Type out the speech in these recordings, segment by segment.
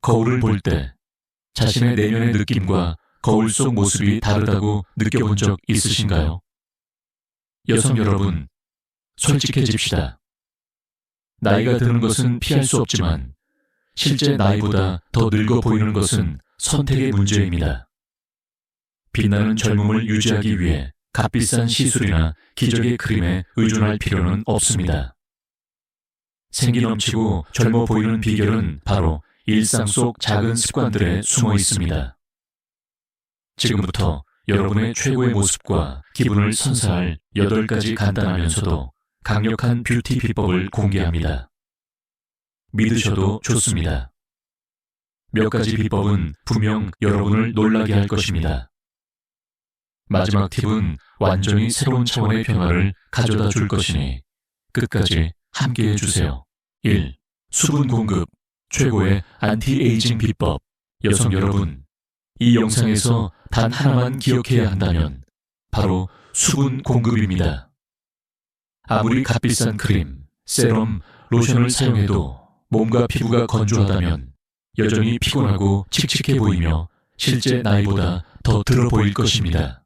거울을 볼 때 자신의 내면의 느낌과 거울 속 모습이 다르다고 느껴본 적 있으신가요? 여성 여러분, 솔직해집시다. 나이가 드는 것은 피할 수 없지만 실제 나이보다 더 늙어 보이는 것은 선택의 문제입니다. 빛나는 젊음을 유지하기 위해 값비싼 시술이나 기적의 크림에 의존할 필요는 없습니다. 생기 넘치고 젊어 보이는 비결은 바로 일상 속 작은 습관들에 숨어 있습니다. 지금부터 여러분의 최고의 모습과 기분을 선사할 8가지 간단하면서도 강력한 뷰티 비법을 공개합니다. 믿으셔도 좋습니다. 몇 가지 비법은 분명 여러분을 놀라게 할 것입니다. 마지막 팁은 완전히 새로운 차원의 변화를 가져다 줄 것이니 끝까지 함께해 주세요. 1. 수분 공급, 최고의 안티에이징 비법. 여성 여러분, 이 영상에서 단 하나만 기억해야 한다면 바로 수분 공급입니다. 아무리 값비싼 크림, 세럼, 로션을 사용해도 몸과 피부가 건조하다면 여전히 피곤하고 칙칙해 보이며 실제 나이보다 더 들어 보일 것입니다.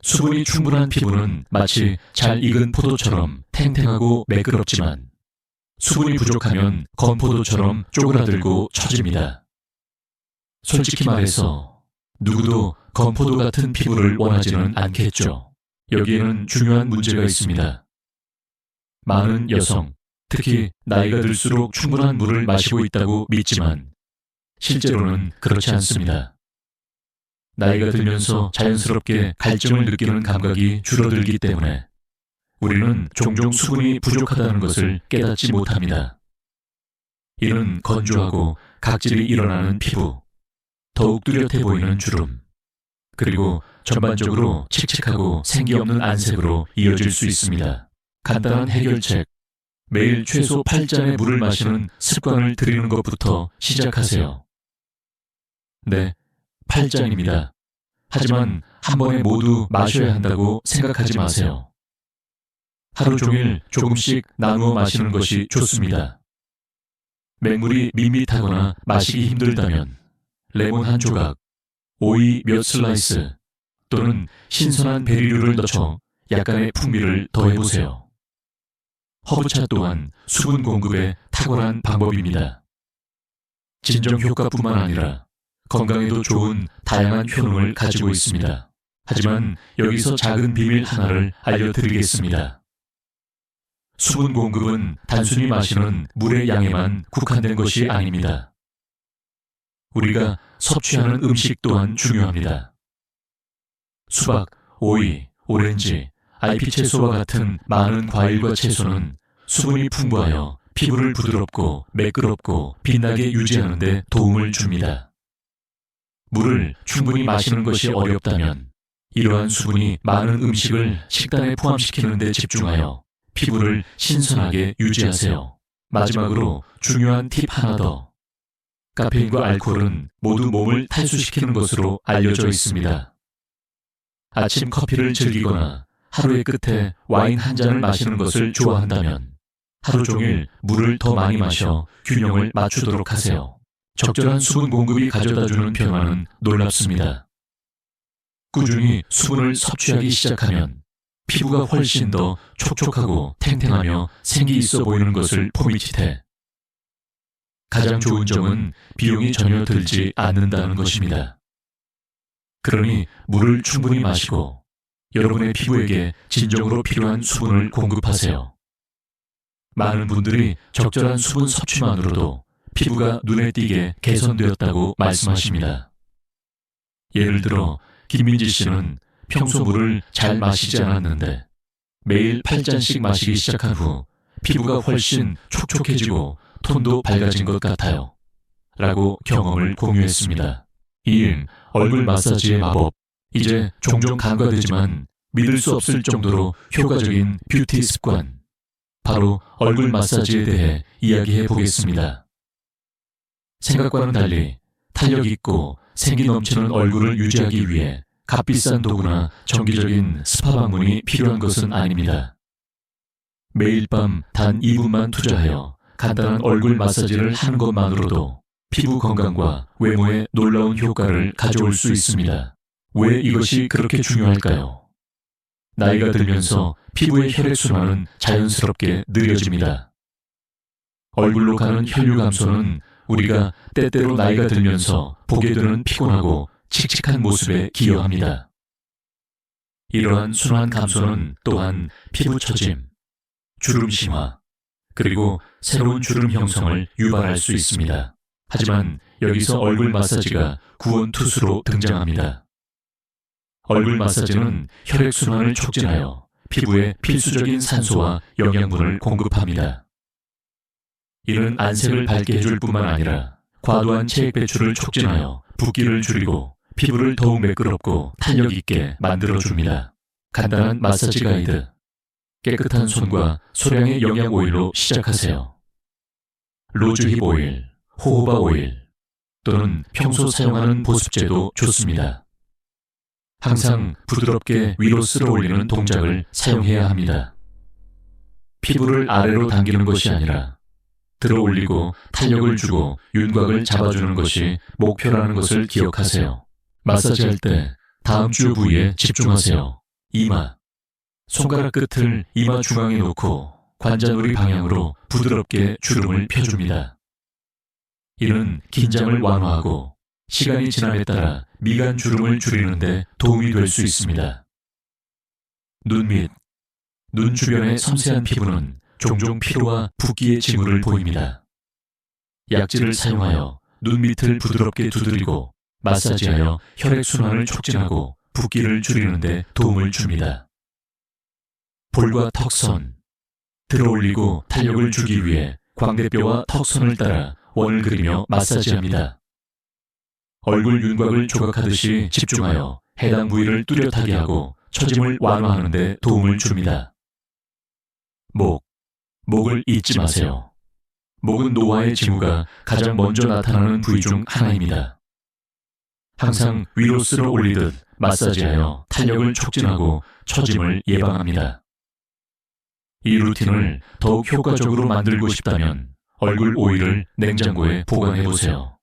수분이 충분한 피부는 마치 잘 익은 포도처럼 탱탱하고 매끄럽지만 수분이 부족하면 건포도처럼 쪼그라들고 처집니다. 솔직히 말해서 누구도 건포도 같은 피부를 원하지는 않겠죠. 여기에는 중요한 문제가 있습니다. 많은 여성, 특히 나이가 들수록 충분한 물을 마시고 있다고 믿지만 실제로는 그렇지 않습니다. 나이가 들면서 자연스럽게 갈증을 느끼는 감각이 줄어들기 때문에 우리는 종종 수분이 부족하다는 것을 깨닫지 못합니다. 이는 건조하고 각질이 일어나는 피부, 더욱 뚜렷해 보이는 주름, 그리고 전반적으로 칙칙하고 생기 없는 안색으로 이어질 수 있습니다. 간단한 해결책, 매일 최소 8잔의 물을 마시는 습관을 들이는 것부터 시작하세요. 네, 8잔입니다. 하지만 한 번에 모두 마셔야 한다고 생각하지 마세요. 하루 종일 조금씩 나누어 마시는 것이 좋습니다. 맹물이 밋밋하거나 마시기 힘들다면 레몬 한 조각, 오이 몇 슬라이스 또는 신선한 베리류를 넣어 약간의 풍미를 더해보세요. 허브차 또한 수분 공급에 탁월한 방법입니다. 진정 효과뿐만 아니라 건강에도 좋은 다양한 효능을 가지고 있습니다. 하지만 여기서 작은 비밀 하나를 알려드리겠습니다. 수분 공급은 단순히 마시는 물의 양에만 국한된 것이 아닙니다. 우리가 섭취하는 음식 또한 중요합니다. 수박, 오이, 오렌지, 아이피 채소와 같은 많은 과일과 채소는 수분이 풍부하여 피부를 부드럽고 매끄럽고 빛나게 유지하는 데 도움을 줍니다. 물을 충분히 마시는 것이 어렵다면 이러한 수분이 많은 음식을 식단에 포함시키는 데 집중하여 피부를 신선하게 유지하세요. 마지막으로 중요한 팁 하나 더. 카페인과 알코올은 모두 몸을 탈수시키는 것으로 알려져 있습니다. 아침 커피를 즐기거나 하루의 끝에 와인 한 잔을 마시는 것을 좋아한다면 하루 종일 물을 더 많이 마셔 균형을 맞추도록 하세요. 적절한 수분 공급이 가져다주는 변화는 놀랍습니다. 꾸준히 수분을 섭취하기 시작하면 피부가 훨씬 더 촉촉하고 탱탱하며 생기 있어 보이는 것을 포미치테. 가장 좋은 점은 비용이 전혀 들지 않는다는 것입니다. 그러니 물을 충분히 마시고 여러분의 피부에게 진정으로 필요한 수분을 공급하세요. 많은 분들이 적절한 수분 섭취만으로도 피부가 눈에 띄게 개선되었다고 말씀하십니다. 예를 들어 김민지 씨는 평소 물을 잘 마시지 않았는데 매일 8잔씩 마시기 시작한 후 피부가 훨씬 촉촉해지고 톤도 밝아진 것 같아요. 라고 경험을 공유했습니다. 2인 얼굴 마사지의 마법. 이제 종종 간과되지만 믿을 수 없을 정도로 효과적인 뷰티 습관. 바로 얼굴 마사지에 대해 이야기해 보겠습니다. 생각과는 달리 탄력 있고 생기 넘치는 얼굴을 유지하기 위해 값비싼 도구나 정기적인 스파 방문이 필요한 것은 아닙니다. 매일 밤 단 2분만 투자하여 간단한 얼굴 마사지를 하는 것만으로도 피부 건강과 외모에 놀라운 효과를 가져올 수 있습니다. 왜 이것이 그렇게 중요할까요? 나이가 들면서 피부의 혈액순환은 자연스럽게 느려집니다. 얼굴로 가는 혈류 감소는 우리가 때때로 나이가 들면서 보게 되는 피곤하고 칙칙한 모습에 기여합니다. 이러한 순환 감소는 또한 피부 처짐, 주름 심화, 그리고 새로운 주름 형성을 유발할 수 있습니다. 하지만 여기서 얼굴 마사지가 구원투수로 등장합니다. 얼굴 마사지는 혈액순환을 촉진하여 피부에 필수적인 산소와 영양분을 공급합니다. 이는 안색을 밝게 해줄 뿐만 아니라 과도한 체액 배출을 촉진하여 붓기를 줄이고 피부를 더욱 매끄럽고 탄력 있게 만들어줍니다. 간단한 마사지 가이드. 깨끗한 손과 소량의 영양 오일로 시작하세요. 로즈힙 오일, 호호바 오일 또는 평소 사용하는 보습제도 좋습니다. 항상 부드럽게 위로 쓸어 올리는 동작을 사용해야 합니다. 피부를 아래로 당기는 것이 아니라 들어 올리고 탄력을 주고 윤곽을 잡아주는 것이 목표라는 것을 기억하세요. 마사지할 때 다음 주요 부위에 집중하세요. 이마. 손가락 끝을 이마 중앙에 놓고 관자놀이 방향으로 부드럽게 주름을 펴줍니다. 이는 긴장을 완화하고 시간이 지남에 따라 미간 주름을 줄이는 데 도움이 될 수 있습니다. 눈 밑. 눈 주변의 섬세한 피부는 종종 피로와 붓기의 징후를 보입니다. 약질을 사용하여 눈 밑을 부드럽게 두드리고 마사지하여 혈액순환을 촉진하고 붓기를 줄이는 데 도움을 줍니다. 볼과 턱선. 들어 올리고 탄력을 주기 위해 광대뼈와 턱선을 따라 원을 그리며 마사지합니다. 얼굴 윤곽을 조각하듯이 집중하여 해당 부위를 뚜렷하게 하고 처짐을 완화하는 데 도움을 줍니다. 목. 목을 잊지 마세요. 목은 노화의 징후가 가장 먼저 나타나는 부위 중 하나입니다. 항상 위로 쓸어 올리듯 마사지하여 탄력을 촉진하고 처짐을 예방합니다. 이 루틴을 더욱 효과적으로 만들고 싶다면 얼굴 오일을 냉장고에 보관해보세요.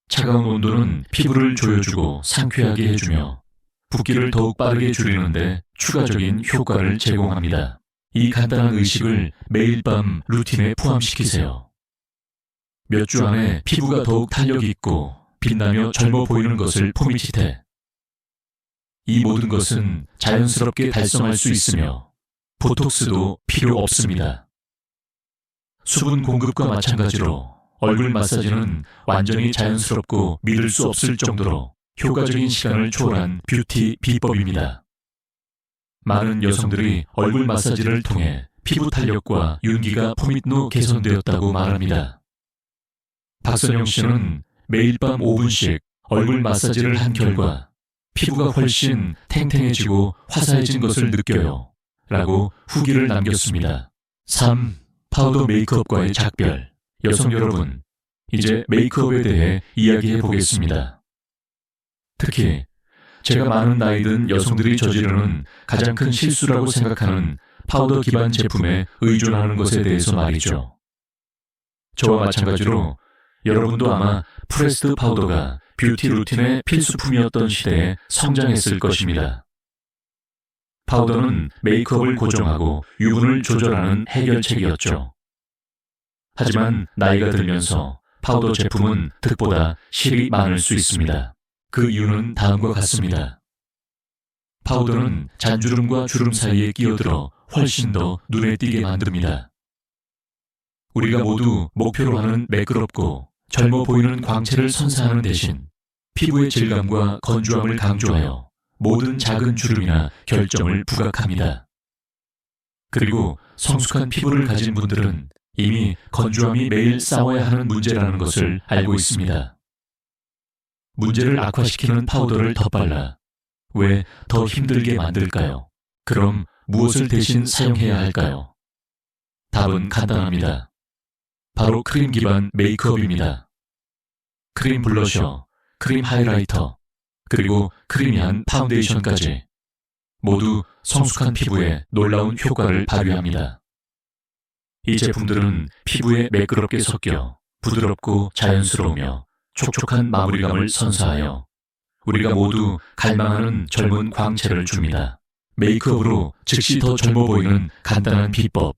차가운 온도는 피부를 조여주고 상쾌하게 해주며 붓기를 더욱 빠르게 줄이는데 추가적인 효과를 제공합니다. 이 간단한 의식을 매일 밤 루틴에 포함시키세요. 몇 주 안에 피부가 더욱 탄력이 있고 빛나며 젊어 보이는 것을 포미치테. 이 모든 것은 자연스럽게 달성할 수 있으며 보톡스도 필요 없습니다. 수분 공급과 마찬가지로 얼굴 마사지는 완전히 자연스럽고 믿을 수 없을 정도로 효과적인 시간을 초월한 뷰티 비법입니다. 많은 여성들이 얼굴 마사지를 통해 피부 탄력과 윤기가 포밋노 개선되었다고 말합니다. 박선영 씨는 매일 밤 5분씩 얼굴 마사지를 한 결과 피부가 훨씬 탱탱해지고 화사해진 것을 느껴요. 라고 후기를 남겼습니다. 3. 파우더 메이크업과의 작별. 여성 여러분, 이제 메이크업에 대해 이야기해 보겠습니다. 특히 제가 많은 나이 든 여성들이 저지르는 가장 큰 실수라고 생각하는 파우더 기반 제품에 의존하는 것에 대해서 말이죠. 저와 마찬가지로 여러분도 아마 프레스드 파우더가 뷰티 루틴의 필수품이었던 시대에 성장했을 것입니다. 파우더는 메이크업을 고정하고 유분을 조절하는 해결책이었죠. 하지만 나이가 들면서 파우더 제품은 득보다 실이 많을 수 있습니다. 그 이유는 다음과 같습니다. 파우더는 잔주름과 주름 사이에 끼어들어 훨씬 더 눈에 띄게 만듭니다. 우리가 모두 목표로 하는 매끄럽고 젊어 보이는 광채를 선사하는 대신 피부의 질감과 건조함을 강조하여 모든 작은 주름이나 결점을 부각합니다. 그리고 성숙한 피부를 가진 분들은 이미 건조함이 매일 싸워야 하는 문제라는 것을 알고 있습니다. 문제를 악화시키는 파우더를 더 발라 왜 더 힘들게 만들까요? 그럼 무엇을 대신 사용해야 할까요? 답은 간단합니다. 바로 크림 기반 메이크업입니다. 크림 블러셔, 크림 하이라이터, 그리고 크리미한 파운데이션까지 모두 성숙한 피부에 놀라운 효과를 발휘합니다. 이 제품들은 피부에 매끄럽게 섞여 부드럽고 자연스러우며 촉촉한 마무리감을 선사하여 우리가 모두 갈망하는 젊은 광채를 줍니다. 메이크업으로 즉시 더 젊어 보이는 간단한 비법.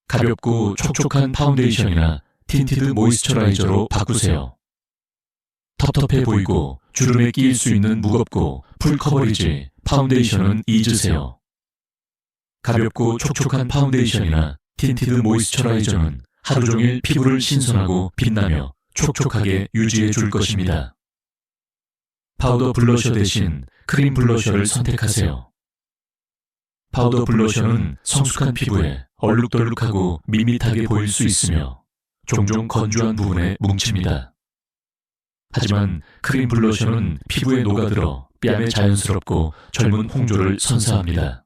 가볍고 촉촉한 파운데이션이나 틴티드 모이스처라이저로 바꾸세요. 텁텁해 보이고 주름에 끼일 수 있는 무겁고 풀 커버리지 파운데이션은 잊으세요. 가볍고 촉촉한 파운데이션이나 틴티드 모이스처라이저는 하루 종일 피부를 신선하고 빛나며 촉촉하게 유지해 줄 것입니다. 파우더 블러셔 대신 크림 블러셔를 선택하세요. 파우더 블러셔는 성숙한 피부에 얼룩덜룩하고 밋밋하게 보일 수 있으며 종종 건조한 부분에 뭉칩니다. 하지만 크림 블러셔는 피부에 녹아들어 뺨에 자연스럽고 젊은 홍조를 선사합니다.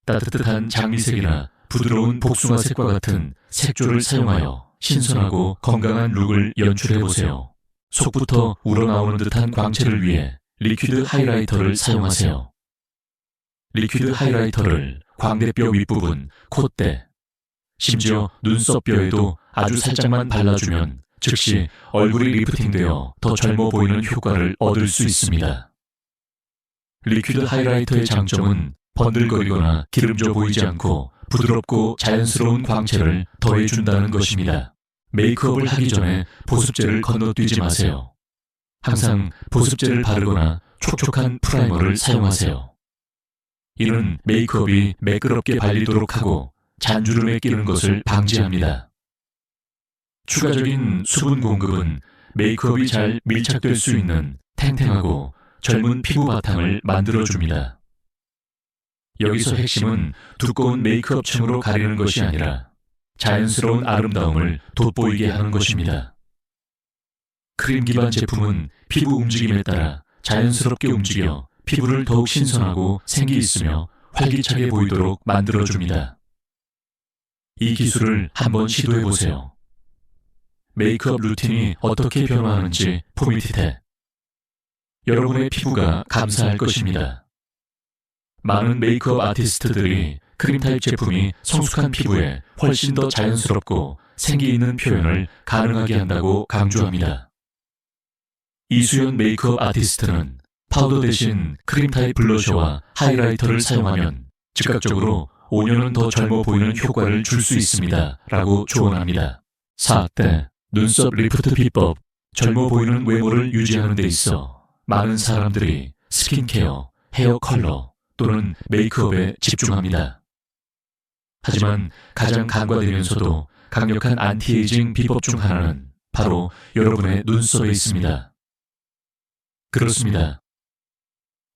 따뜻한 장미색이나 부드러운 복숭아색과 같은 색조를 사용하여 신선하고 건강한 룩을 연출해보세요. 속부터 우러나오는 듯한 광채를 위해 리퀴드 하이라이터를 사용하세요. 리퀴드 하이라이터를 광대뼈 윗부분, 콧대, 심지어 눈썹뼈에도 아주 살짝만 발라주면 즉시 얼굴이 리프팅되어 더 젊어 보이는 효과를 얻을 수 있습니다. 리퀴드 하이라이터의 장점은 번들거리거나 기름져 보이지 않고 부드럽고 자연스러운 광채를 더해준다는 것입니다. 메이크업을 하기 전에 보습제를 건너뛰지 마세요. 항상 보습제를 바르거나 촉촉한 프라이머를 사용하세요. 이는 메이크업이 매끄럽게 발리도록 하고 잔주름에 끼는 것을 방지합니다. 추가적인 수분 공급은 메이크업이 잘 밀착될 수 있는 탱탱하고 젊은 피부 바탕을 만들어줍니다. 여기서 핵심은 두꺼운 메이크업 층으로 가리는 것이 아니라 자연스러운 아름다움을 돋보이게 하는 것입니다. 크림 기반 제품은 피부 움직임에 따라 자연스럽게 움직여 피부를 더욱 신선하고 생기 있으며 활기차게 보이도록 만들어줍니다. 이 기술을 한번 시도해보세요. 메이크업 루틴이 어떻게 변화하는지 포미티테. 여러분의 피부가 감사할 것입니다. 많은 메이크업 아티스트들이 크림 타입 제품이 성숙한 피부에 훨씬 더 자연스럽고 생기 있는 표현을 가능하게 한다고 강조합니다. 이수연 메이크업 아티스트는 파우더 대신 크림 타입 블러셔와 하이라이터를 사용하면 즉각적으로 5년은 더 젊어 보이는 효과를 줄 수 있습니다. 라고 조언합니다. 4대 눈썹 리프트 비법. 젊어 보이는 외모를 유지하는 데 있어 많은 사람들이 스킨케어, 헤어 컬러 또는 메이크업에 집중합니다. 하지만 가장 간과되면서도 강력한 안티에이징 비법 중 하나는 바로 여러분의 눈썹에 있습니다. 그렇습니다.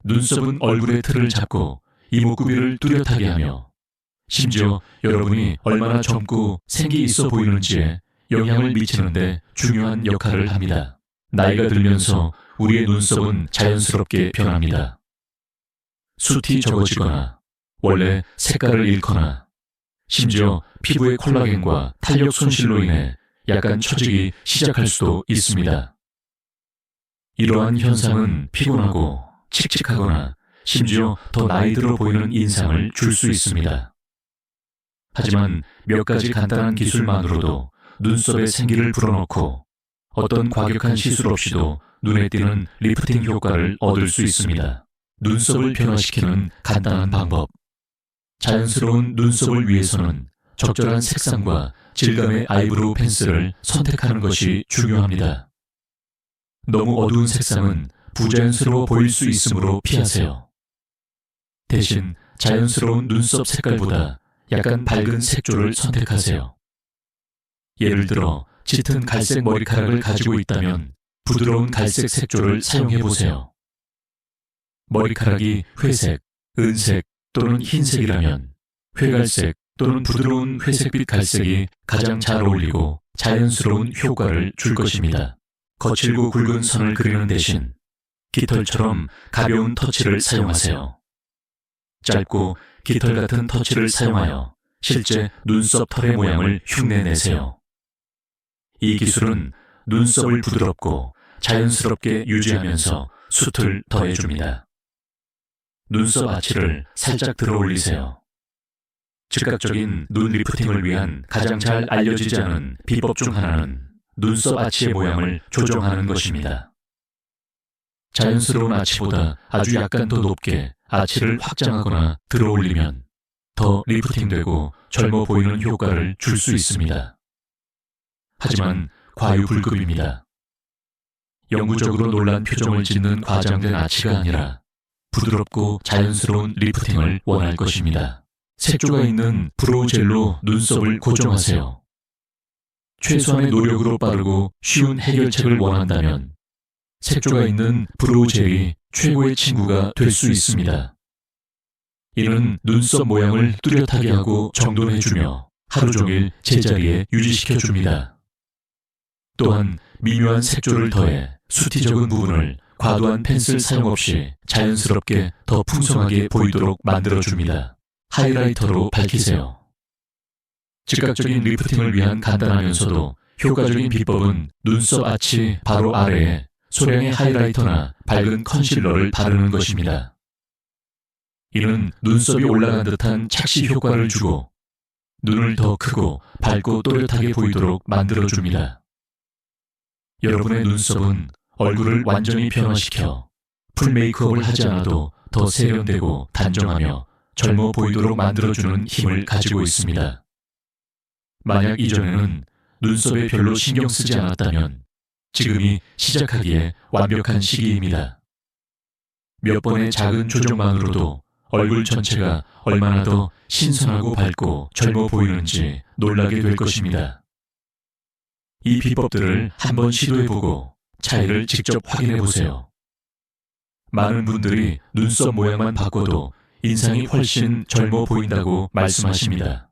눈썹은 얼굴의 틀을 잡고 이목구비를 뚜렷하게 하며 심지어 여러분이 얼마나 젊고 생기 있어 보이는지에 영향을 미치는 데 중요한 역할을 합니다. 나이가 들면서 우리의 눈썹은 자연스럽게 변합니다. 숱이 적어지거나 원래 색깔을 잃거나 심지어 피부의 콜라겐과 탄력 손실로 인해 약간 처지기 시작할 수도 있습니다. 이러한 현상은 피곤하고 칙칙하거나 심지어 더 나이 들어 보이는 인상을 줄 수 있습니다. 하지만 몇 가지 간단한 기술만으로도 눈썹에 생기를 불어넣고 어떤 과격한 시술 없이도 눈에 띄는 리프팅 효과를 얻을 수 있습니다. 눈썹을 변화시키는 간단한 방법. 자연스러운 눈썹을 위해서는 적절한 색상과 질감의 아이브로우 펜슬을 선택하는 것이 중요합니다. 너무 어두운 색상은 부자연스러워 보일 수 있으므로 피하세요. 대신 자연스러운 눈썹 색깔보다 약간 밝은 색조를 선택하세요. 예를 들어 짙은 갈색 머리카락을 가지고 있다면 부드러운 갈색 색조를 사용해보세요. 머리카락이 회색, 은색 또는 흰색이라면 회갈색 또는 부드러운 회색빛 갈색이 가장 잘 어울리고 자연스러운 효과를 줄 것입니다. 거칠고 굵은 선을 그리는 대신 깃털처럼 가벼운 터치를 사용하세요. 짧고 깃털 같은 터치를 사용하여 실제 눈썹 털의 모양을 흉내내세요. 이 기술은 눈썹을 부드럽고 자연스럽게 유지하면서 숱을 더해줍니다. 눈썹 아치를 살짝 들어 올리세요. 즉각적인 눈 리프팅을 위한 가장 잘 알려지지 않은 비법 중 하나는 눈썹 아치의 모양을 조정하는 것입니다. 자연스러운 아치보다 아주 약간 더 높게 아치를 확장하거나 들어올리면 더 리프팅되고 젊어 보이는 효과를 줄 수 있습니다. 하지만 과유불급입니다. 영구적으로 놀란 표정을 짓는 과장된 아치가 아니라 부드럽고 자연스러운 리프팅을 원할 것입니다. 색조가 있는 브로우 젤로 눈썹을 고정하세요. 최소한의 노력으로 빠르고 쉬운 해결책을 원한다면 색조가 있는 브로우 젤이 최고의 친구가 될 수 있습니다. 이는 눈썹 모양을 뚜렷하게 하고 정돈해주며 하루 종일 제자리에 유지시켜줍니다. 또한 미묘한 색조를 더해 수티 적은 부분을 과도한 펜슬 사용 없이 자연스럽게 더 풍성하게 보이도록 만들어줍니다. 하이라이터로 밝히세요. 즉각적인 리프팅을 위한 간단하면서도 효과적인 비법은 눈썹 아치 바로 아래에 소량의 하이라이터나 밝은 컨실러를 바르는 것입니다. 이는 눈썹이 올라간 듯한 착시 효과를 주고 눈을 더 크고 밝고 또렷하게 보이도록 만들어줍니다. 여러분의 눈썹은 얼굴을 완전히 변화시켜 풀 메이크업을 하지 않아도 더 세련되고 단정하며 젊어 보이도록 만들어주는 힘을 가지고 있습니다. 만약 이전에는 눈썹에 별로 신경 쓰지 않았다면 지금이 시작하기에 완벽한 시기입니다. 몇 번의 작은 조정만으로도 얼굴 전체가 얼마나 더 신선하고 밝고 젊어 보이는지 놀라게 될 것입니다. 이 비법들을 한번 시도해보고 차이를 직접 확인해보세요. 많은 분들이 눈썹 모양만 바꿔도 인상이 훨씬 젊어 보인다고 말씀하십니다.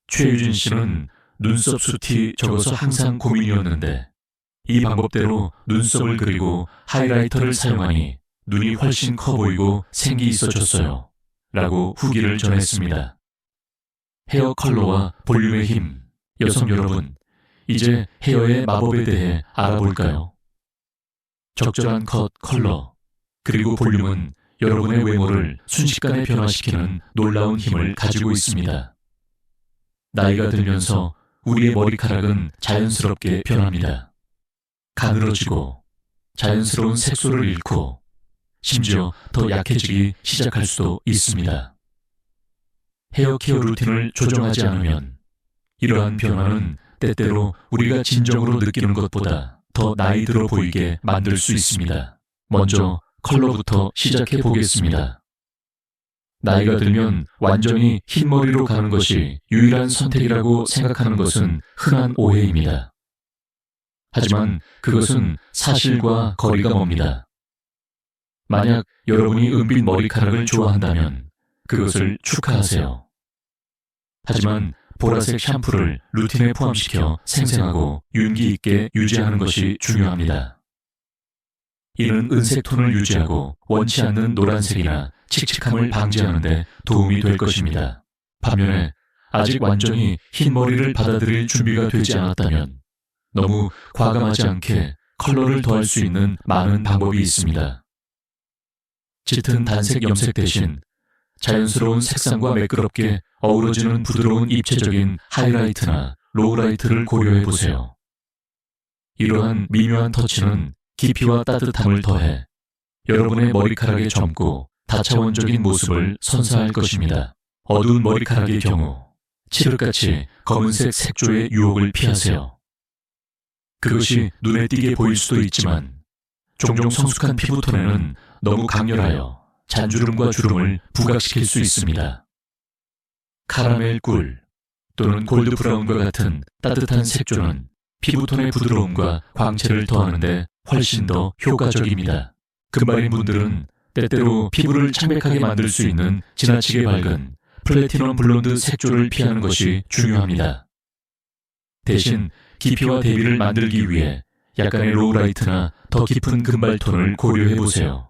최유진 씨는 눈썹 숱이 적어서 항상 고민이었는데 이 방법대로 눈썹을 그리고 하이라이터를 사용하니 눈이 훨씬 커 보이고 생기 있어졌어요. 라고 후기를 전했습니다. 헤어 컬러와 볼륨의 힘, 여성 여러분, 이제 헤어의 마법에 대해 알아볼까요? 적절한 컷, 컬러, 그리고 볼륨은 여러분의 외모를 순식간에 변화시키는 놀라운 힘을 가지고 있습니다. 나이가 들면서 우리의 머리카락은 자연스럽게 변합니다. 가늘어지고 자연스러운 색소를 잃고 심지어 더 약해지기 시작할 수도 있습니다. 헤어 케어 루틴을 조정하지 않으면 이러한 변화는 때때로 우리가 진정으로 느끼는 것보다 더 나이 들어 보이게 만들 수 있습니다. 먼저 컬러부터 시작해 보겠습니다. 나이가 들면 완전히 흰머리로 가는 것이 유일한 선택이라고 생각하는 것은 흔한 오해입니다. 하지만 그것은 사실과 거리가 멉니다. 만약 여러분이 은빛 머리카락을 좋아한다면 그것을 축하하세요. 하지만 보라색 샴푸를 루틴에 포함시켜 생생하고 윤기 있게 유지하는 것이 중요합니다. 이는 은색 톤을 유지하고 원치 않는 노란색이나 칙칙함을 방지하는 데 도움이 될 것입니다. 반면에 아직 완전히 흰 머리를 받아들일 준비가 되지 않았다면 너무 과감하지 않게 컬러를 더할 수 있는 많은 방법이 있습니다. 짙은 단색 염색 대신 자연스러운 색상과 매끄럽게 어우러지는 부드러운 입체적인 하이라이트나 로우라이트를 고려해보세요. 이러한 미묘한 터치는 깊이와 따뜻함을 더해 여러분의 머리카락의 젊고 다차원적인 모습을 선사할 것입니다. 어두운 머리카락의 경우 칠흑같이 검은색 색조의 유혹을 피하세요. 그것이 눈에 띄게 보일 수도 있지만 종종 성숙한 피부톤에는 너무 강렬하여 잔주름과 주름을 부각시킬 수 있습니다. 카라멜 꿀 또는 골드 브라운과 같은 따뜻한 색조는 피부톤의 부드러움과 광채를 더하는데 훨씬 더 효과적입니다. 금발인 분들은 때때로 피부를 창백하게 만들 수 있는 지나치게 밝은 플래티넘 블론드 색조를 피하는 것이 중요합니다. 대신 깊이와 대비를 만들기 위해 약간의 로우라이트나 더 깊은 금발톤을 고려해보세요.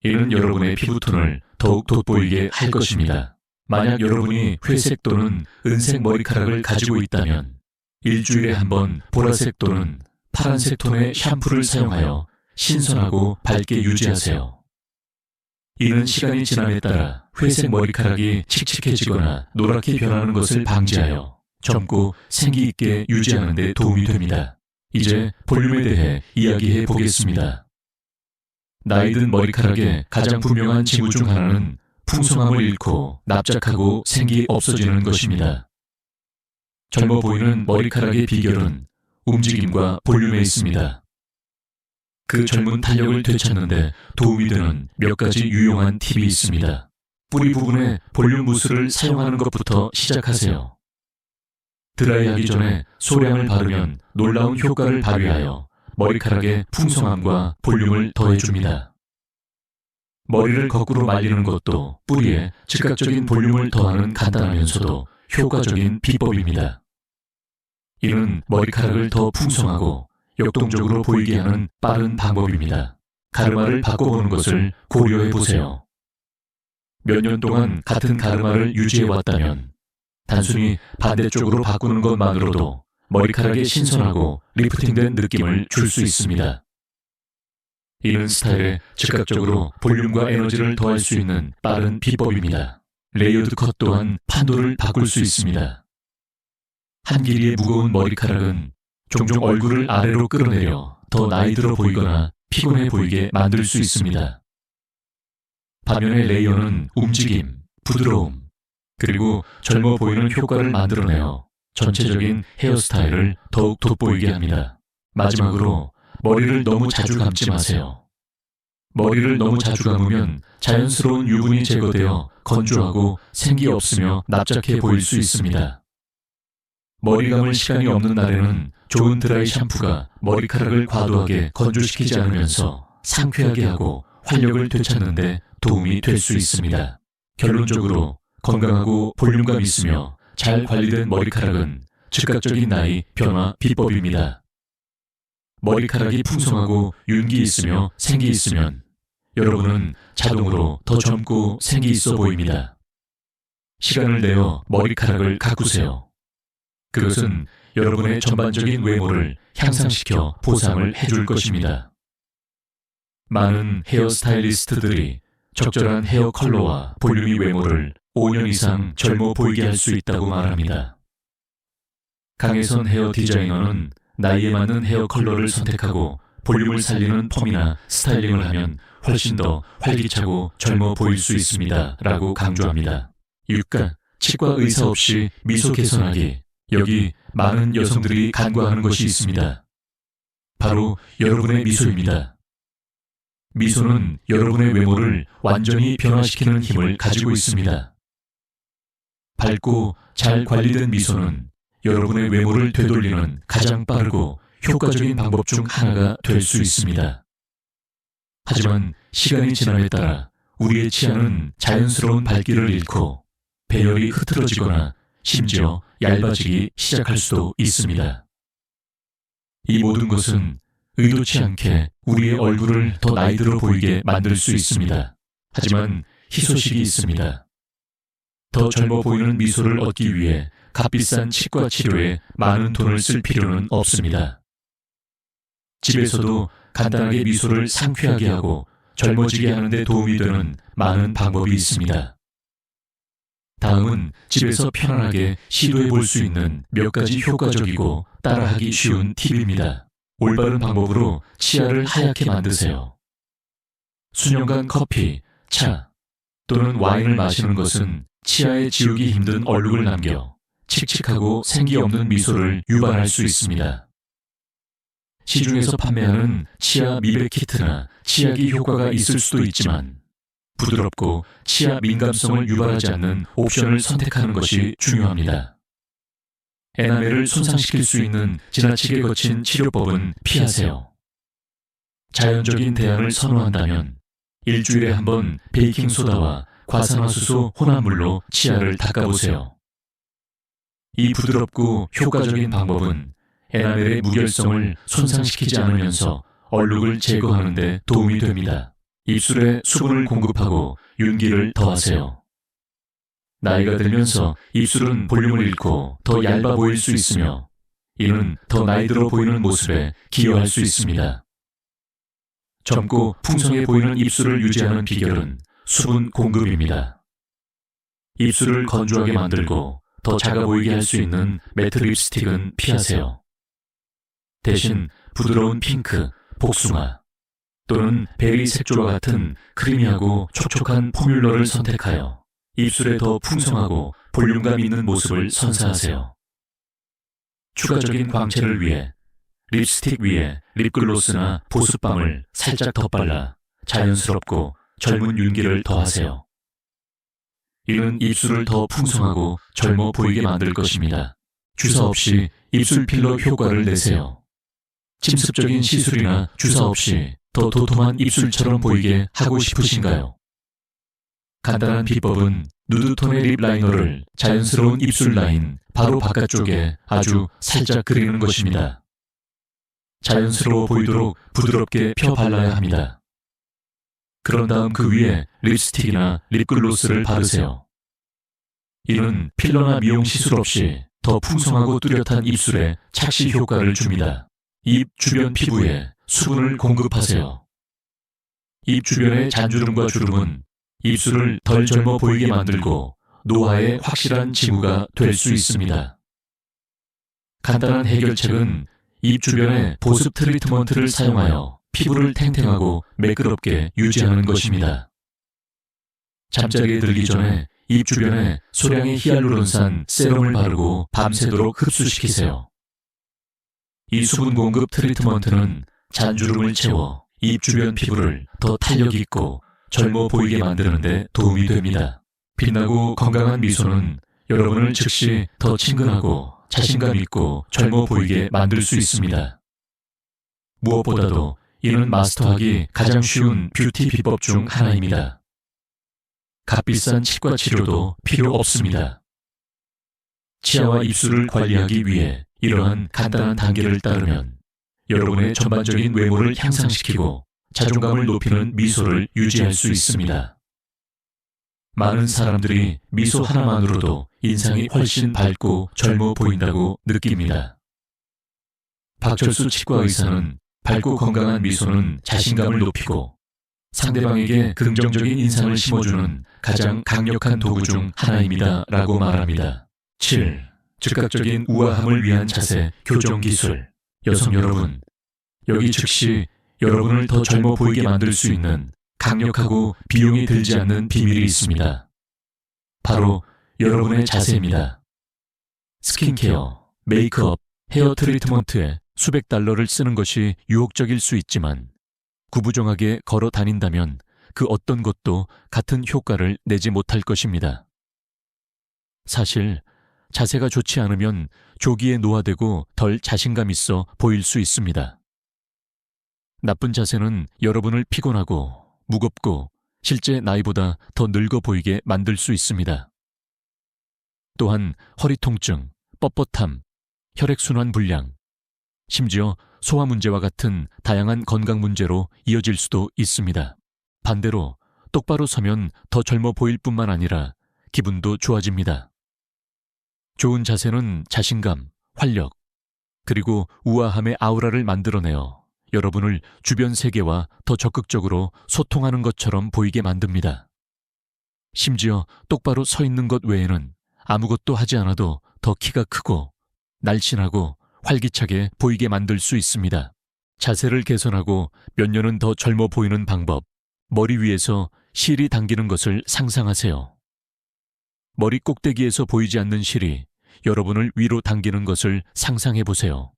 이는 여러분의 피부톤을 더욱 돋보이게 할 것입니다. 만약 여러분이 회색 또는 은색 머리카락을 가지고 있다면 일주일에 한 번 보라색 또는 파란색 톤의 샴푸를 사용하여 신선하고 밝게 유지하세요. 이는 시간이 지남에 따라 회색 머리카락이 칙칙해지거나 노랗게 변하는 것을 방지하여 젊고 생기 있게 유지하는 데 도움이 됩니다. 이제 볼륨에 대해 이야기해 보겠습니다. 나이 든 머리카락의 가장 분명한 징후 중 하나는 풍성함을 잃고 납작하고 생기 없어지는 것입니다. 젊어 보이는 머리카락의 비결은 움직임과 볼륨에 있습니다. 그 젊은 탄력을 되찾는 데 도움이 되는 몇 가지 유용한 팁이 있습니다. 뿌리 부분에 볼륨 무스를 사용하는 것부터 시작하세요. 드라이하기 전에 소량을 바르면 놀라운 효과를 발휘하여 머리카락의 풍성함과 볼륨을 더해줍니다. 머리를 거꾸로 말리는 것도 뿌리에 즉각적인 볼륨을 더하는 간단하면서도 효과적인 비법입니다. 이는 머리카락을 더 풍성하고 역동적으로 보이게 하는 빠른 방법입니다. 가르마를 바꿔보는 것을 고려해 보세요. 몇 년 동안 같은 가르마를 유지해 왔다면 단순히 반대쪽으로 바꾸는 것만으로도 머리카락에 신선하고 리프팅된 느낌을 줄 수 있습니다. 이는 스타일에 즉각적으로 볼륨과 에너지를 더할 수 있는 빠른 비법입니다. 레이어드 컷 또한 판도를 바꿀 수 있습니다. 한 길이의 무거운 머리카락은 종종 얼굴을 아래로 끌어내려 더 나이 들어 보이거나 피곤해 보이게 만들 수 있습니다. 반면에 레이어는 움직임, 부드러움, 그리고 젊어 보이는 효과를 만들어내어 전체적인 헤어스타일을 더욱 돋보이게 합니다. 마지막으로 머리를 너무 자주 감지 마세요. 머리를 너무 자주 감으면 자연스러운 유분이 제거되어 건조하고 생기 없으며 납작해 보일 수 있습니다. 머리 감을 시간이 없는 날에는 좋은 드라이 샴푸가 머리카락을 과도하게 건조시키지 않으면서 상쾌하게 하고 활력을 되찾는 데 도움이 될 수 있습니다. 결론적으로 건강하고 볼륨감 있으며 잘 관리된 머리카락은 즉각적인 나이 변화 비법입니다. 머리카락이 풍성하고 윤기 있으며 생기 있으면 여러분은 자동으로 더 젊고 생기 있어 보입니다. 시간을 내어 머리카락을 가꾸세요. 그것은 여러분의 전반적인 외모를 향상시켜 보상을 해줄 것입니다. 많은 헤어 스타일리스트들이 적절한 헤어 컬러와 볼륨이 외모를 5년 이상 젊어 보이게 할 수 있다고 말합니다. 강혜선 헤어 디자이너는 나이에 맞는 헤어 컬러를 선택하고 볼륨을 살리는 펌이나 스타일링을 하면 훨씬 더 활기차고 젊어 보일 수 있습니다. 라고 강조합니다. 육가, 치과 의사 없이 미소 개선하기. 여기 많은 여성들이 간과하는 것이 있습니다. 바로 여러분의 미소입니다. 미소는 여러분의 외모를 완전히 변화시키는 힘을 가지고 있습니다. 밝고 잘 관리된 미소는 여러분의 외모를 되돌리는 가장 빠르고 효과적인 방법 중 하나가 될 수 있습니다. 하지만 시간이 지남에 따라 우리의 치아는 자연스러운 밝기를 잃고 배열이 흐트러지거나 심지어 얇아지기 시작할 수도 있습니다. 이 모든 것은 의도치 않게 우리의 얼굴을 더 나이 들어 보이게 만들 수 있습니다. 하지만 희소식이 있습니다. 더 젊어 보이는 미소를 얻기 위해 값비싼 치과 치료에 많은 돈을 쓸 필요는 없습니다. 집에서도 간단하게 미소를 상쾌하게 하고 젊어지게 하는 데 도움이 되는 많은 방법이 있습니다. 다음은 집에서 편안하게 시도해 볼 수 있는 몇 가지 효과적이고 따라하기 쉬운 팁입니다. 올바른 방법으로 치아를 하얗게 만드세요. 수년간 커피, 차 또는 와인을 마시는 것은 치아에 지우기 힘든 얼룩을 남겨 칙칙하고 생기 없는 미소를 유발할 수 있습니다. 시중에서 판매하는 치아 미백 키트나 치약이 효과가 있을 수도 있지만 부드럽고 치아 민감성을 유발하지 않는 옵션을 선택하는 것이 중요합니다. 에나멜을 손상시킬 수 있는 지나치게 거친 치료법은 피하세요. 자연적인 대안을 선호한다면 일주일에 한 번 베이킹소다와 과산화수소 혼합물로 치아를 닦아보세요. 이 부드럽고 효과적인 방법은 에나멜의 무결성을 손상시키지 않으면서 얼룩을 제거하는 데 도움이 됩니다. 입술에 수분을 공급하고 윤기를 더하세요. 나이가 들면서 입술은 볼륨을 잃고 더 얇아 보일 수 있으며 이는 더 나이 들어 보이는 모습에 기여할 수 있습니다. 젊고 풍성해 보이는 입술을 유지하는 비결은 수분 공급입니다. 입술을 건조하게 만들고 더 작아 보이게 할 수 있는 매트 립스틱은 피하세요. 대신 부드러운 핑크, 복숭아 또는 베리 색조와 같은 크리미하고 촉촉한 포뮬러를 선택하여 입술에 더 풍성하고 볼륨감 있는 모습을 선사하세요. 추가적인 광채를 위해 립스틱 위에 립글로스나 보습밤을 살짝 덧발라 자연스럽고 젊은 윤기를 더하세요. 이는 입술을 더 풍성하고 젊어 보이게 만들 것입니다. 주사 없이 입술 필러 효과를 내세요. 침습적인 시술이나 주사 없이 더 도톰한 입술처럼 보이게 하고 싶으신가요? 간단한 비법은 누드톤의 립 라이너를 자연스러운 입술 라인 바로 바깥쪽에 아주 살짝 그리는 것입니다. 자연스러워 보이도록 부드럽게 펴 발라야 합니다. 그런 다음 그 위에 립스틱이나 립글로스를 바르세요. 이는 필러나 미용 시술 없이 더 풍성하고 뚜렷한 입술에 착시 효과를 줍니다. 입 주변 피부에 수분을 공급하세요. 입 주변의 잔주름과 주름은 입술을 덜 젊어 보이게 만들고 노화의 확실한 징후가 될 수 있습니다. 간단한 해결책은 입 주변에 보습 트리트먼트를 사용하여 피부를 탱탱하고 매끄럽게 유지하는 것입니다. 잠자리에 들기 전에 입 주변에 소량의 히알루론산 세럼을 바르고 밤새도록 흡수시키세요. 이 수분 공급 트리트먼트는 잔주름을 채워 입 주변 피부를 더 탄력 있고 젊어 보이게 만드는 데 도움이 됩니다. 빛나고 건강한 미소는 여러분을 즉시 더 친근하고 자신감 있고 젊어 보이게 만들 수 있습니다. 무엇보다도 이는 마스터하기 가장 쉬운 뷰티 비법 중 하나입니다. 값비싼 치과 치료도 필요 없습니다. 치아와 입술을 관리하기 위해 이러한 간단한 단계를 따르면 여러분의 전반적인 외모를 향상시키고 자존감을 높이는 미소를 유지할 수 있습니다. 많은 사람들이 미소 하나만으로도 인상이 훨씬 밝고 젊어 보인다고 느낍니다. 박철수 치과 의사는 밝고 건강한 미소는 자신감을 높이고 상대방에게 긍정적인 인상을 심어주는 가장 강력한 도구 중 하나입니다. 라고 말합니다. 7. 즉각적인 우아함을 위한 자세 교정 기술. 여성 여러분, 여기 즉시 여러분을 더 젊어 보이게 만들 수 있는 강력하고 비용이 들지 않는 비밀이 있습니다. 바로 여러분의 자세입니다. 스킨케어, 메이크업, 헤어 트리트먼트에 수백 달러를 쓰는 것이 유혹적일 수 있지만 구부정하게 걸어 다닌다면 그 어떤 것도 같은 효과를 내지 못할 것입니다. 사실 자세가 좋지 않으면 조기에 노화되고 덜 자신감 있어 보일 수 있습니다. 나쁜 자세는 여러분을 피곤하고 무겁고 실제 나이보다 더 늙어 보이게 만들 수 있습니다. 또한 허리 통증, 뻣뻣함, 혈액순환 불량, 심지어 소화 문제와 같은 다양한 건강 문제로 이어질 수도 있습니다. 반대로 똑바로 서면 더 젊어 보일 뿐만 아니라 기분도 좋아집니다. 좋은 자세는 자신감, 활력, 그리고 우아함의 아우라를 만들어내어 여러분을 주변 세계와 더 적극적으로 소통하는 것처럼 보이게 만듭니다. 심지어 똑바로 서 있는 것 외에는 아무것도 하지 않아도 더 키가 크고 날씬하고 활기차게 보이게 만들 수 있습니다. 자세를 개선하고 몇 년은 더 젊어 보이는 방법. 머리 위에서 실이 당기는 것을 상상하세요. 머리 꼭대기에서 보이지 않는 실이 여러분을 위로 당기는 것을 상상해 보세요.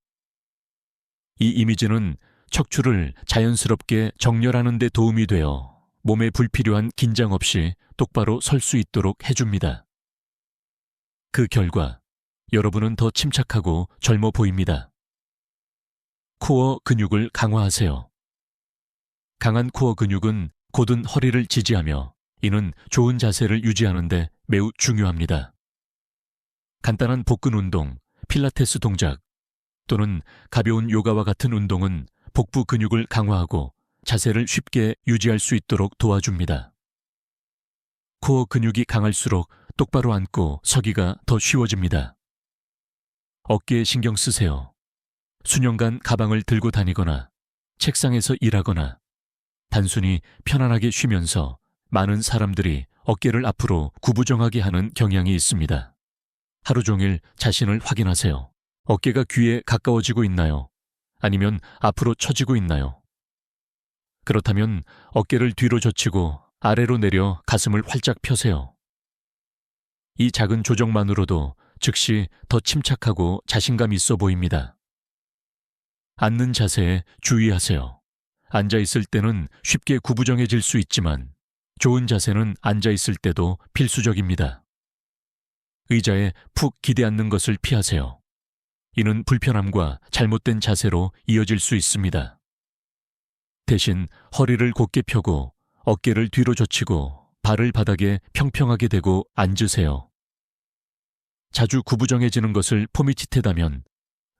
이 이미지는 척추를 자연스럽게 정렬하는 데 도움이 되어 몸에 불필요한 긴장 없이 똑바로 설 수 있도록 해줍니다. 그 결과 여러분은 더 침착하고 젊어 보입니다. 코어 근육을 강화하세요. 강한 코어 근육은 곧은 허리를 지지하며 이는 좋은 자세를 유지하는 데 매우 중요합니다. 간단한 복근 운동, 필라테스 동작 또는 가벼운 요가와 같은 운동은 복부 근육을 강화하고 자세를 쉽게 유지할 수 있도록 도와줍니다. 코어 근육이 강할수록 똑바로 앉고 서기가 더 쉬워집니다. 어깨에 신경 쓰세요. 수년간 가방을 들고 다니거나 책상에서 일하거나 단순히 편안하게 쉬면서 많은 사람들이 어깨를 앞으로 구부정하게 하는 경향이 있습니다. 하루 종일 자신을 확인하세요. 어깨가 귀에 가까워지고 있나요? 아니면 앞으로 처지고 있나요? 그렇다면 어깨를 뒤로 젖히고 아래로 내려 가슴을 활짝 펴세요. 이 작은 조정만으로도 즉시 더 침착하고 자신감 있어 보입니다. 앉는 자세에 주의하세요. 앉아 있을 때는 쉽게 구부정해질 수 있지만 좋은 자세는 앉아 있을 때도 필수적입니다. 의자에 푹 기대 앉는 것을 피하세요. 이는 불편함과 잘못된 자세로 이어질 수 있습니다. 대신 허리를 곧게 펴고 어깨를 뒤로 젖히고 발을 바닥에 평평하게 대고 앉으세요. 자주 구부정해지는 것을 포미짓해다면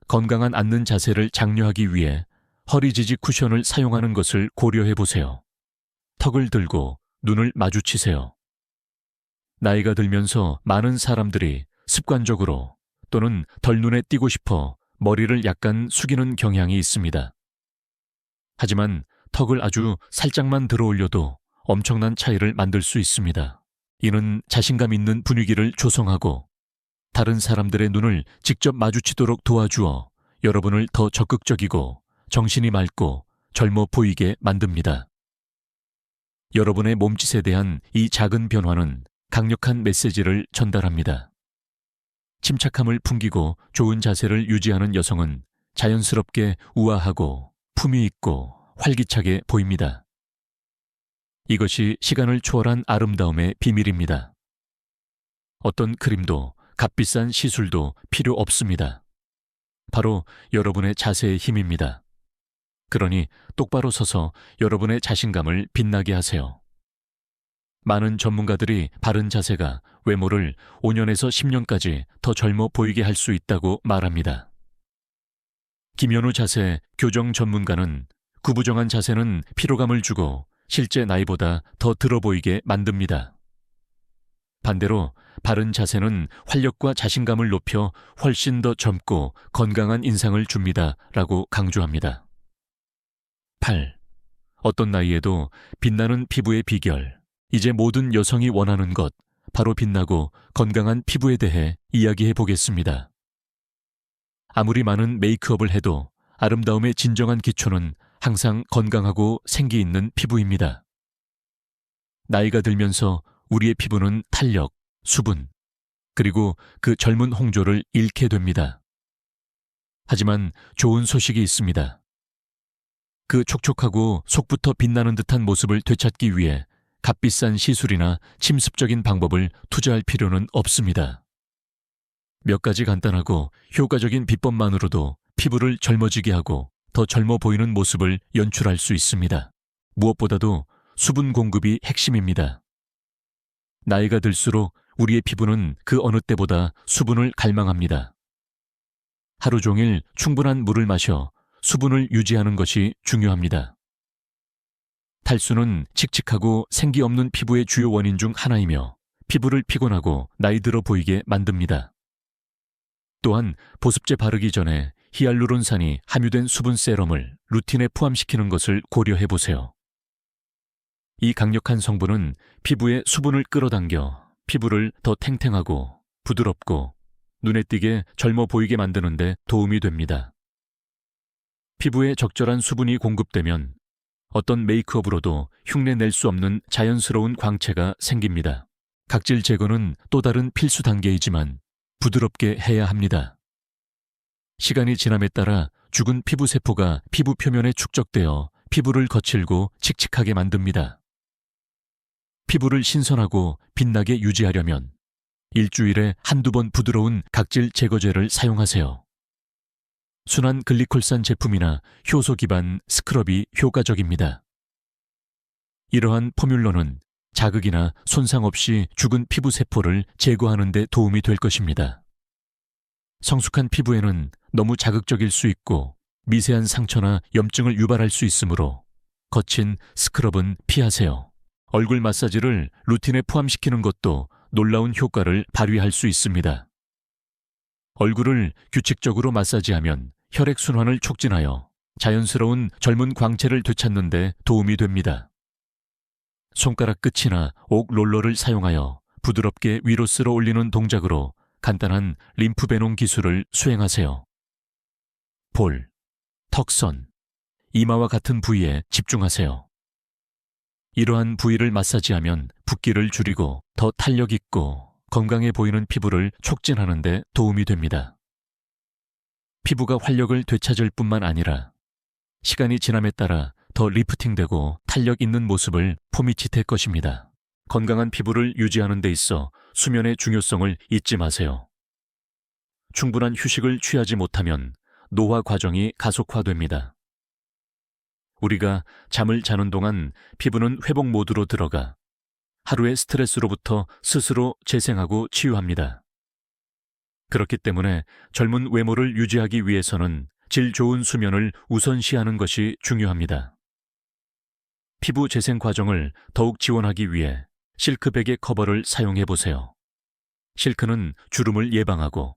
건강한 앉는 자세를 장려하기 위해 허리 지지 쿠션을 사용하는 것을 고려해 보세요. 턱을 들고 눈을 마주치세요. 나이가 들면서 많은 사람들이 습관적으로 또는 덜 눈에 띄고 싶어 머리를 약간 숙이는 경향이 있습니다. 하지만 턱을 아주 살짝만 들어 올려도 엄청난 차이를 만들 수 있습니다. 이는 자신감 있는 분위기를 조성하고 다른 사람들의 눈을 직접 마주치도록 도와주어 여러분을 더 적극적이고 정신이 맑고 젊어 보이게 만듭니다. 여러분의 몸짓에 대한 이 작은 변화는 강력한 메시지를 전달합니다. 침착함을 풍기고 좋은 자세를 유지하는 여성은 자연스럽게 우아하고 품위 있고 활기차게 보입니다. 이것이 시간을 초월한 아름다움의 비밀입니다. 어떤 크림도 값비싼 시술도 필요 없습니다. 바로 여러분의 자세의 힘입니다. 그러니 똑바로 서서 여러분의 자신감을 빛나게 하세요. 많은 전문가들이 바른 자세가 외모를 5년에서 10년까지 더 젊어 보이게 할 수 있다고 말합니다. 김현우 자세 교정 전문가는 구부정한 자세는 피로감을 주고 실제 나이보다 더 들어 보이게 만듭니다. 반대로 바른 자세는 활력과 자신감을 높여 훨씬 더 젊고 건강한 인상을 줍니다. 라고 강조합니다. 8. 어떤 나이에도 빛나는 피부의 비결. 이제 모든 여성이 원하는 것, 바로 빛나고 건강한 피부에 대해 이야기해 보겠습니다. 아무리 많은 메이크업을 해도 아름다움의 진정한 기초는 항상 건강하고 생기 있는 피부입니다. 나이가 들면서 우리의 피부는 탄력, 수분, 그리고 그 젊은 홍조를 잃게 됩니다. 하지만 좋은 소식이 있습니다. 그 촉촉하고 속부터 빛나는 듯한 모습을 되찾기 위해 값비싼 시술이나 침습적인 방법을 투자할 필요는 없습니다. 몇 가지 간단하고 효과적인 비법만으로도 피부를 젊어지게 하고 더 젊어 보이는 모습을 연출할 수 있습니다. 무엇보다도 수분 공급이 핵심입니다. 나이가 들수록 우리의 피부는 그 어느 때보다 수분을 갈망합니다. 하루 종일 충분한 물을 마셔 수분을 유지하는 것이 중요합니다. 탈수는 칙칙하고 생기 없는 피부의 주요 원인 중 하나이며 피부를 피곤하고 나이 들어 보이게 만듭니다. 또한 보습제 바르기 전에 히알루론산이 함유된 수분 세럼을 루틴에 포함시키는 것을 고려해 보세요. 이 강력한 성분은 피부의 수분을 끌어당겨 피부를 더 탱탱하고 부드럽고 눈에 띄게 젊어 보이게 만드는 데 도움이 됩니다. 피부에 적절한 수분이 공급되면 어떤 메이크업으로도 흉내 낼 수 없는 자연스러운 광채가 생깁니다. 각질 제거는 또 다른 필수 단계이지만 부드럽게 해야 합니다. 시간이 지남에 따라 죽은 피부 세포가 피부 표면에 축적되어 피부를 거칠고 칙칙하게 만듭니다. 피부를 신선하고 빛나게 유지하려면 일주일에 한두 번 부드러운 각질 제거제를 사용하세요. 순한 글리콜산 제품이나 효소 기반 스크럽이 효과적입니다. 이러한 포뮬러는 자극이나 손상 없이 죽은 피부 세포를 제거하는 데 도움이 될 것입니다. 성숙한 피부에는 너무 자극적일 수 있고 미세한 상처나 염증을 유발할 수 있으므로 거친 스크럽은 피하세요. 얼굴 마사지를 루틴에 포함시키는 것도 놀라운 효과를 발휘할 수 있습니다. 얼굴을 규칙적으로 마사지하면 혈액순환을 촉진하여 자연스러운 젊은 광채를 되찾는 데 도움이 됩니다. 손가락 끝이나 옥 롤러를 사용하여 부드럽게 위로 쓸어 올리는 동작으로 간단한 림프 배농 기술을 수행하세요. 볼, 턱선, 이마와 같은 부위에 집중하세요. 이러한 부위를 마사지하면 붓기를 줄이고 더 탄력 있고 건강해 보이는 피부를 촉진하는 데 도움이 됩니다. 피부가 활력을 되찾을 뿐만 아니라 시간이 지남에 따라 더 리프팅되고 탄력 있는 모습을 포미칫할 것입니다. 건강한 피부를 유지하는 데 있어 수면의 중요성을 잊지 마세요. 충분한 휴식을 취하지 못하면 노화 과정이 가속화됩니다. 우리가 잠을 자는 동안 피부는 회복 모드로 들어가 하루의 스트레스로부터 스스로 재생하고 치유합니다. 그렇기 때문에 젊은 외모를 유지하기 위해서는 질 좋은 수면을 우선시하는 것이 중요합니다. 피부 재생 과정을 더욱 지원하기 위해 실크베개 커버를 사용해 보세요. 실크는 주름을 예방하고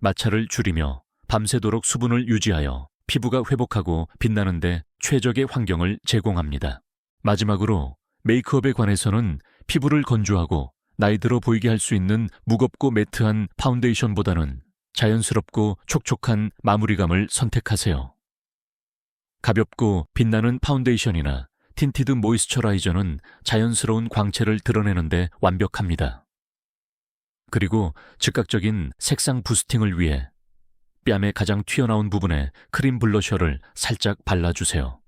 마찰을 줄이며 밤새도록 수분을 유지하여 피부가 회복하고 빛나는 데 최적의 환경을 제공합니다. 마지막으로 메이크업에 관해서는 피부를 건조하고 나이 들어 보이게 할 수 있는 무겁고 매트한 파운데이션보다는 자연스럽고 촉촉한 마무리감을 선택하세요. 가볍고 빛나는 파운데이션이나 틴티드 모이스처라이저는 자연스러운 광채를 드러내는데 완벽합니다. 그리고 즉각적인 색상 부스팅을 위해 뺨의 가장 튀어나온 부분에 크림 블러셔를 살짝 발라주세요.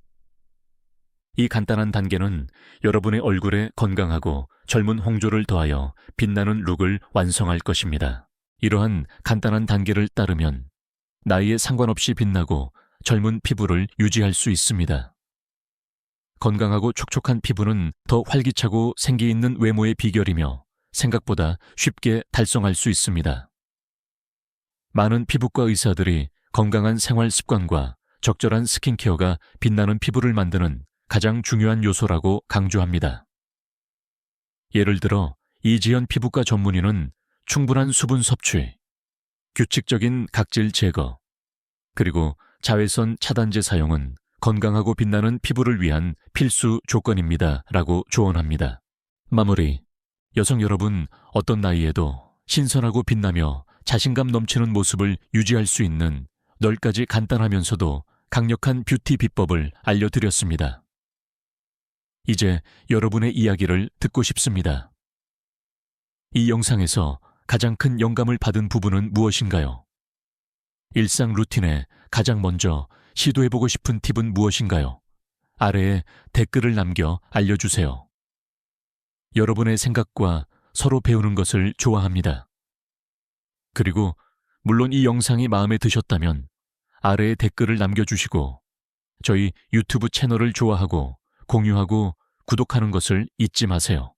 이 간단한 단계는 여러분의 얼굴에 건강하고 젊은 홍조를 더하여 빛나는 룩을 완성할 것입니다. 이러한 간단한 단계를 따르면 나이에 상관없이 빛나고 젊은 피부를 유지할 수 있습니다. 건강하고 촉촉한 피부는 더 활기차고 생기 있는 외모의 비결이며 생각보다 쉽게 달성할 수 있습니다. 많은 피부과 의사들이 건강한 생활 습관과 적절한 스킨케어가 빛나는 피부를 만드는 가장 중요한 요소라고 강조합니다. 예를 들어 이지연 피부과 전문의는 충분한 수분 섭취, 규칙적인 각질 제거, 그리고 자외선 차단제 사용은 건강하고 빛나는 피부를 위한 필수 조건입니다 라고 조언합니다. 마무리, 여성 여러분, 어떤 나이에도 신선하고 빛나며 자신감 넘치는 모습을 유지할 수 있는 10가지 간단하면서도 강력한 뷰티 비법을 알려드렸습니다. 이제 여러분의 이야기를 듣고 싶습니다. 이 영상에서 가장 큰 영감을 받은 부분은 무엇인가요? 일상 루틴에 가장 먼저 시도해보고 싶은 팁은 무엇인가요? 아래에 댓글을 남겨 알려주세요. 여러분의 생각과 서로 배우는 것을 좋아합니다. 그리고 물론 이 영상이 마음에 드셨다면 아래에 댓글을 남겨주시고 저희 유튜브 채널을 좋아하고 공유하고 구독하는 것을 잊지 마세요.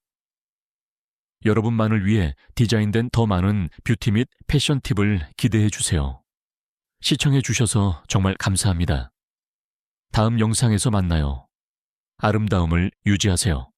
여러분만을 위해 디자인된 더 많은 뷰티 및 패션 팁을 기대해 주세요. 시청해 주셔서 정말 감사합니다. 다음 영상에서 만나요. 아름다움을 유지하세요.